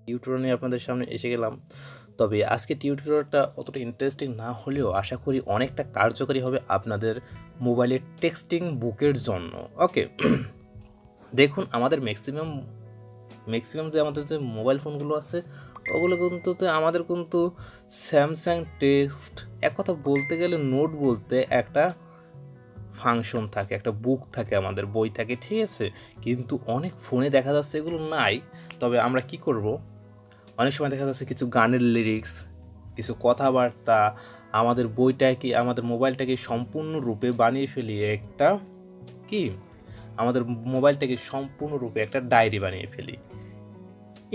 Tutorial নিয়ে আপনাদের সামনে এসে গেলাম। তবে আজকে টিউটোরিয়ালটা অতটা ইন্টারেস্টিং না হলেও আশা করি অনেকটা কার্যকরী হবে আপনাদের মোবাইলের টেক্সটিং বুকের জন্য। ওকে, দেখুন আমাদের ম্যাক্সিমাম যে আমাদের যে মোবাইল ফোনগুলো আছে ওগুলো কিন্তু আমাদের কিন্তু স্যামসাং টেক্সট, এক কথা বলতে গেলে নোট বলতে একটা ফাংশন থাকে, একটা বুক থাকে, আমাদের বই থাকে, ঠিক আছে। কিন্তু অনেক ফোনে দেখা যাচ্ছে এগুলো নাই। তবে আমরা কি করব, অনেক সময় দেখা যাচ্ছে কিছু গানের লিরিক্স, কিছু কথাবার্তা আমাদের বইটাকে, আমাদের মোবাইলটাকে সম্পূর্ণরূপে বানিয়ে ফেলি একটা কি, আমাদের মোবাইলটাকে সম্পূর্ণরূপে একটা ডায়েরি বানিয়ে ফেলি।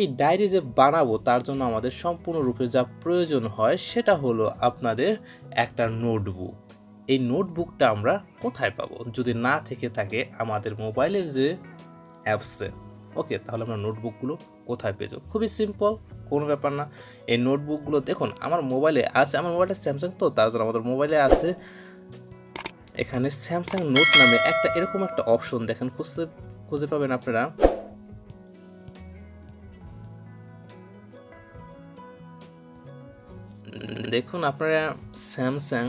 এই ডায়েরি যে বানাবো তার জন্য আমাদের সম্পূর্ণরূপে যা প্রয়োজন হয় সেটা হলো আপনাদের একটা নোটবুক। এই নোটবুকটা আমরা কোথায় পাবো যদি না থেকে থাকে আমাদের মোবাইলের যে অ্যাপসে? ওকে, তাহলে আমরা নোটবুকগুলো কোথায় পেয়ে যাবো? খুবই সিম্পল, কোনো ব্যাপার না। এই নোটবুকগুলো দেখুন আমার মোবাইলে আছে, আমার মোবাইলটা স্যামসাং তো তার জন্য আমাদের মোবাইলে আছে এখানে স্যামসাং নোট নামে একটা এরকম একটা অপশন দেখেন, খুঁজে পাবেন আপনারা। দেখুন আপনারা স্যামসাং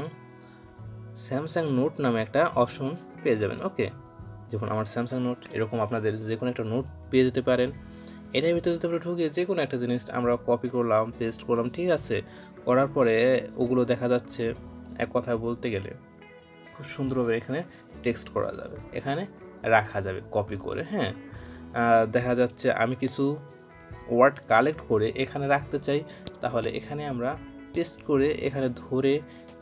নোট নামে একটা অপশন পেয়ে যাবেন। ওকে, যখন আমার স্যামসাং নোট, এরকম আপনাদের যে কোনো একটা নোট পেয়ে যেতে পারেন। এটার ভিতরে যদি আমরা ঢুকে যে কোনো একটা জিনিস আমরা কপি করলাম, পেস্ট করলাম, ঠিক আছে, করার পরে ওগুলো দেখা যাচ্ছে এক কথায় বলতে গেলে খুব সুন্দরভাবে এখানে টেক্সট করা যাবে, এখানে রাখা যাবে কপি করে। হ্যাঁ, দেখা যাচ্ছে আমি কিছু ওয়ার্ড কালেক্ট করে এখানে রাখতে চাই, তাহলে এখানে আমরা পেস্ট করে এখানে ধরে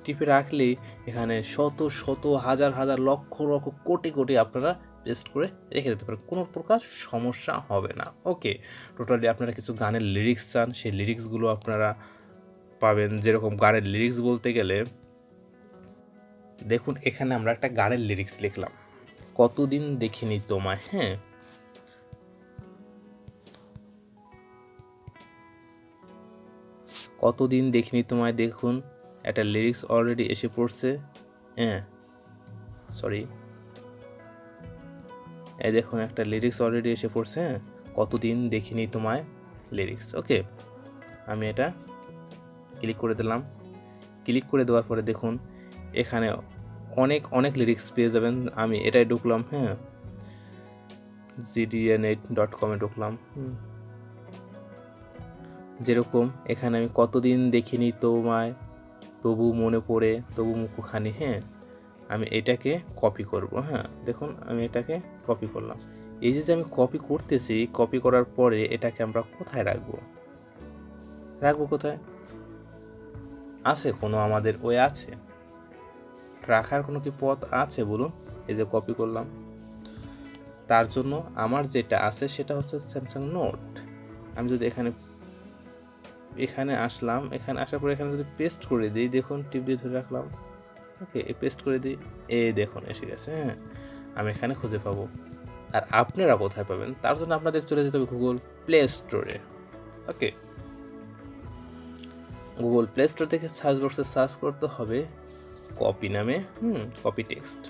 টিপে রাখলেই এখানে শত শত হাজার হাজার লক্ষ লক্ষ কোটি কোটি আপনারা পেস্ট করে রেখে দিতে পারেন, কোনো প্রকার সমস্যা হবে না। ওকে, টোটালি আপনারা কিছু গানের লিরিক্স চান, সেই লিরিক্সগুলো আপনারা পাবেন। যেরকম গানের লিরিক্স বলতে গেলে দেখুন এখানে আমরা একটা গানের লিরিক্স লিখলাম, কতদিন দেখিনি তোমায়। হ্যাঁ, কতদিন দেখিনি তোমায়, দেখুন একটা লিরিক্স অলরেডি এসে পড়ছে। হ্যাঁ, সরি, এই দেখুন একটা লিরিক্স অলরেডি এসে পড়ছে। হ্যাঁ, কতদিন দেখিনি তোমায় লিরিক্স। ওকে, আমি এটা ক্লিক করে দিলাম। ক্লিক করে দেওয়ার পরে দেখুন এখানে অনেক অনেক লিরিক্স পেয়ে যাবেন। আমি এটাই ঢুকলাম। হ্যাঁ, gdn8.com-এ ঢুকলাম। যেরকম এখানে আমি কতদিন দেখিনি তোমায়, তবু মনে পড়ে, তবু মুখখানি। হ্যাঁ, আমি এটাকে কপি করব। হ্যাঁ, দেখুন আমি এটাকে কপি করলাম। এই যে আমি কপি করতেছি, কপি করার পরে এটাকে আমরা কোথায় রাখবো কোথায়? আছে কোনো আমাদের ওয়ে আছে রাখার, কোনো কি পথ আছে বলুন? এই যে কপি করলাম, তার জন্য আমার যেটা আছে সেটা হচ্ছে স্যামসাং নোট। আমি যদি এখানে আসলাম, এখানে আসার পরে এখানে যদি পেস্ট করে দিই, দেখুন টিপ দিয়ে ধরে রাখলাম। ওকে, পেস্ট করে দিই, এই দেখুন এসে গেছে। হ্যাঁ, আমি এখানে খুঁজে পাবো। আর আপনারা কোথায় পাবেন তার জন্য আপনাদের চলে যেতে হবে গুগল প্লে স্টোরে। ওকে, গুগল প্লে স্টোর থেকে সার্চ বক্সে সার্চ করতে হবে কপি নামে, কপি টেক্সট।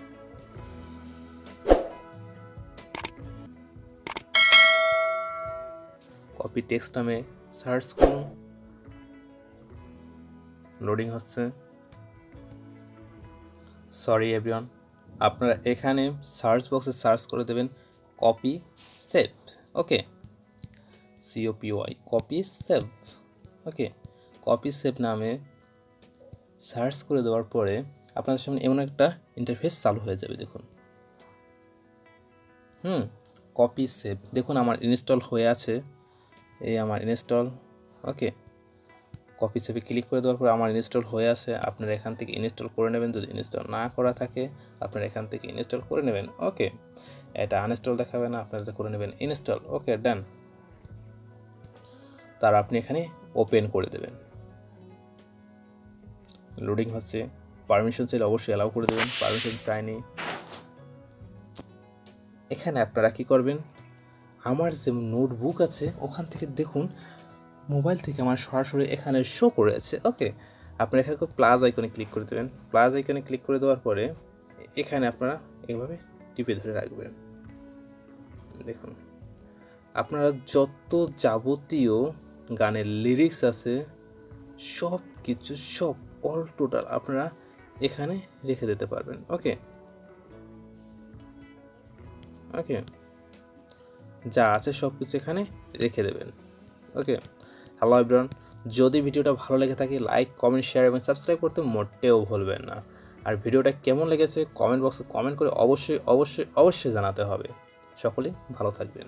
কপি টেক্সট নামে সার্চ করুন, লোডিং হচ্ছে। সরি এভরিওয়ান, আপনারা এখানে সার্চ বক্সে সার্চ করে দেবেন কপি সেভ। ওকে, COPY, কপি সেভ। ওকে, কপি সেভ নামে সার্চ করে দেওয়ার পরে আপনাদের সামনে এমন একটা ইন্টারফেস চালু হয়ে যাবে। দেখুন কপি সেভ, দেখুন আমার ইনস্টল হয়ে আছে, এই আমার ইনস্টল। ওকে, কপি সেভে ক্লিক করে দেওয়ার পর আমার ইনস্টল হয়ে আছে। আপনারা এখান থেকে ইনস্টল করে নেবেন, যদি ইনস্টল না করা থাকে আপনারা এখান থেকে ইনস্টল করে নেবেন। ওকে, এটা আনইনস্টল দেখাবে না, আপনারা করে নেবেন ইনস্টল। ওকে, ডান। তার আপনি এখানে ওপেন করে দেবেন। লোডিং হচ্ছে, পারমিশন চাইলে অবশ্যই অ্যালাউ করে দেবেন, পারমিশন চাইনি। এখানে আপনারা কি করবেন, আমার যে নোটবুক আছে ওখান থেকে দেখুন মোবাইল থেকে আমার সরাসরি এখানে শো করে আছে। ওকে, আপনারা এখানে প্লাস আইকনে ক্লিক করে দেবেন। প্লাস আইকনে ক্লিক করে দেওয়ার পরে এখানে আপনারা এভাবে টিপে ধরে রাখবেন। দেখুন আপনারা যত যাবতীয় গানের লিরিক্স আছে, সব কিছু সব অল টোটাল আপনারা এখানে রেখে দিতে পারবেন। ওকে ওকে যা আছে সব কিছু এখানে রেখে দেবেন। ওকে হ্যালো এভরিওয়ান, যদি ভিডিওটা ভালো লেগে থাকে লাইক কমেন্ট শেয়ার এবং সাবস্ক্রাইব করতে মোটেও ভুলবেন না। আর ভিডিওটা কেমন লেগেছে কমেন্ট বক্সে কমেন্ট করে অবশ্যই অবশ্যই অবশ্যই জানাতে হবে। সকলেই ভালো থাকবেন।